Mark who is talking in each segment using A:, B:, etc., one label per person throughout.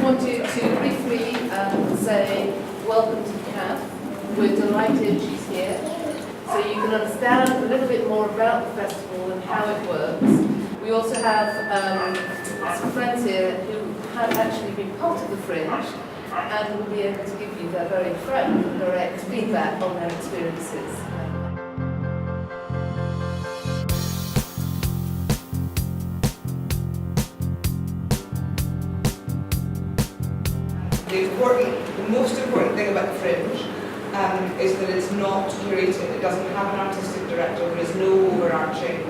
A: wanted to briefly say welcome to Kath. We're delighted she's here, so you can understand a little bit more about the festival and how it works. We also have some friends here who have actually been part of the Fringe and will be able to give you their very frank and direct feedback on their experiences.
B: The most important thing about the Fringe is that it's not curated. It doesn't have an artistic director. There is no overarching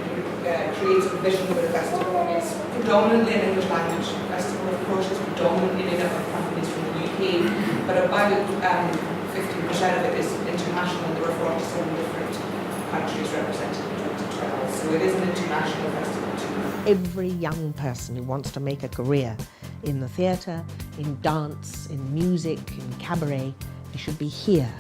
B: creative vision for the festival. It's predominantly an English language festival. Of course, it's predominantly made up of companies from the UK, but about 15% of it is international. There were 47 different countries represented in 2012, so it is an international festival too.
C: Every young person who wants to make a career in the theatre, in dance, in music, in cabaret, they should be here,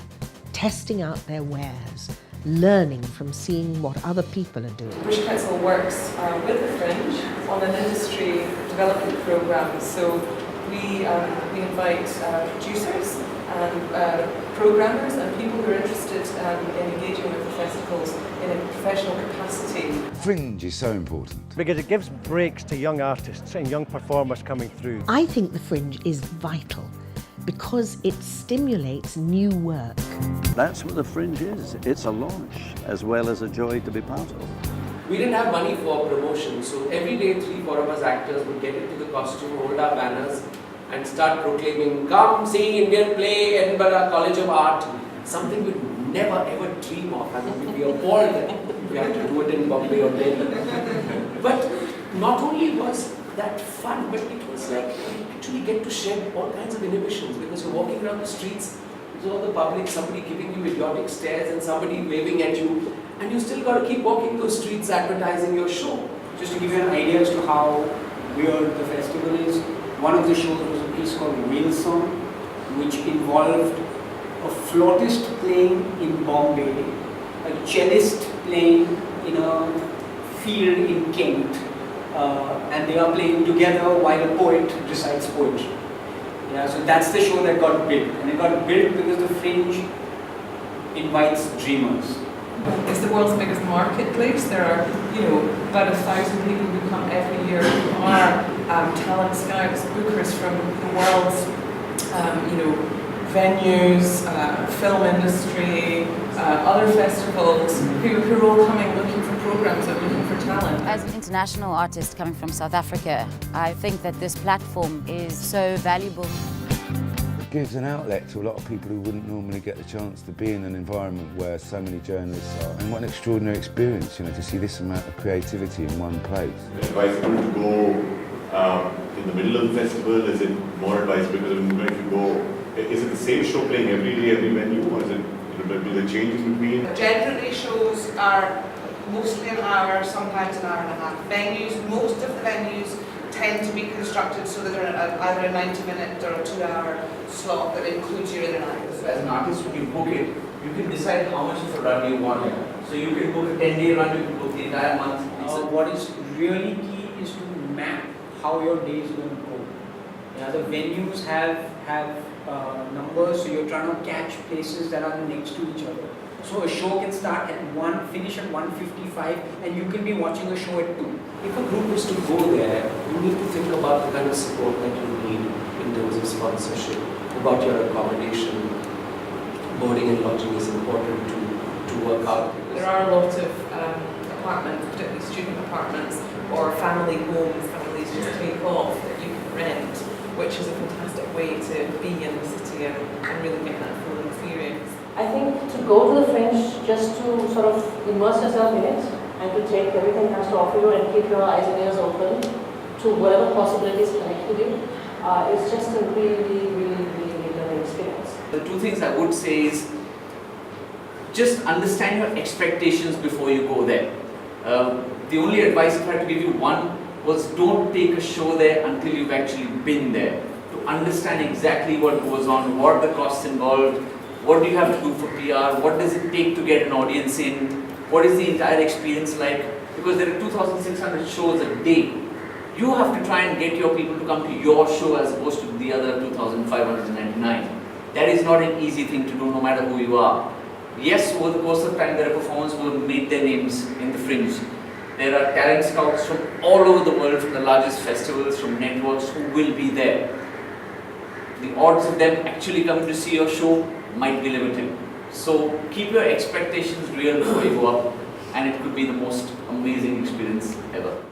C: testing out their wares, learning from seeing what other people are doing.
D: British Council works with the Fringe on an industry development programme, so we invite producers and programmers and people who are interested in engaging with the festivals in a professional capacity.
E: Fringe is so important.
F: Because it gives breaks to young artists and young performers coming through.
C: I think the Fringe is vital because it stimulates new work.
G: That's what the Fringe is. It's a launch as well as a joy to be part of.
H: We didn't have money for promotion, so every day 3-4 of us actors would get into the costume, hold our banners and start proclaiming, "Come see Indian play, Edinburgh College of Art." Something we'd never ever dream of. I mean, we'd be appalled that we had to do it in Bombay or Delhi. But not only was that fun, but it was like you actually get to shed all kinds of inhibitions because you're walking around the streets, there's all the public, somebody giving you idiotic stares and somebody waving at you, and you still got to keep walking those streets advertising your show.
I: Just to give you an idea as to how weird the festival is, one of the shows was a piece called Whale Song, which involved a flautist playing in Bombay, a cellist playing in a field in Kent, and they are playing together while a poet recites poetry. Yeah, so that's the show that got built, and it got built because the Fringe invites dreamers.
D: It's the world's biggest marketplace. There are, about 1,000 people who come every year who are talent scouts, bookers from the world's, venues, film industry, other festivals, who are all coming looking for programs and looking for talent.
J: As an international artist coming from South Africa, I think that this platform is so valuable.
E: It gives an outlet to a lot of people who wouldn't normally get the chance to be in an environment where so many journalists are. And what an extraordinary experience, to see this amount of creativity in one place.
K: Is it advisable to go in the middle of the festival? Is it more advisable because if you go, is it the same show playing every day, every venue, or is it, do they change in between?
B: Generally, shows are mostly an hour, sometimes an hour and a half. Venues, most of the venues tend to be constructed so that they're either a 90-minute or a 2-hour slot that includes your in and out.
H: So as an artist, when you book it, you can decide how much of a run you want. So you can book a 10-day run, you can book the entire month.
I: What is really key is to map how your day is going to go. The venues have numbers, so you're trying to catch places that are next to each other. So a show can start at 1, finish at 1:55, and you can be watching a show at 2.
H: If a group is to go there, you need to think about the kind of support that you need in terms of sponsorship, about your accommodation. Boarding and lodging is important to work out.
D: There are a lot of apartments, particularly student apartments, or family homes, families just take off that you can rent, which is a fantastic way to be in the city and really get that full experience.
A: I think to go to the Fringe just to sort of immerse yourself in it and to take everything it has to offer you and keep your eyes and ears open to whatever possibilities connect with you is just a really, really, really learning experience.
H: The two things I would say is just understand your expectations before you go there. The only advice if I had to give you one was don't take a show there until you've actually been there. To understand exactly what goes on, what are the costs involved, what do you have to do for PR, what does it take to get an audience in, what is the entire experience like, because there are 2,600 shows a day
L: You have to try and get your people to come to your show as opposed to the other 2,599. That is not an easy thing to do, no matter who you are. Yes, over the course of time, there are performers who have made their names in the Fringe. There are talent scouts from all over the world, from the largest festivals, from networks, who will be there. The odds of them actually coming to see your show might be limited. So keep your expectations real before you go up, and it could be the most amazing experience ever.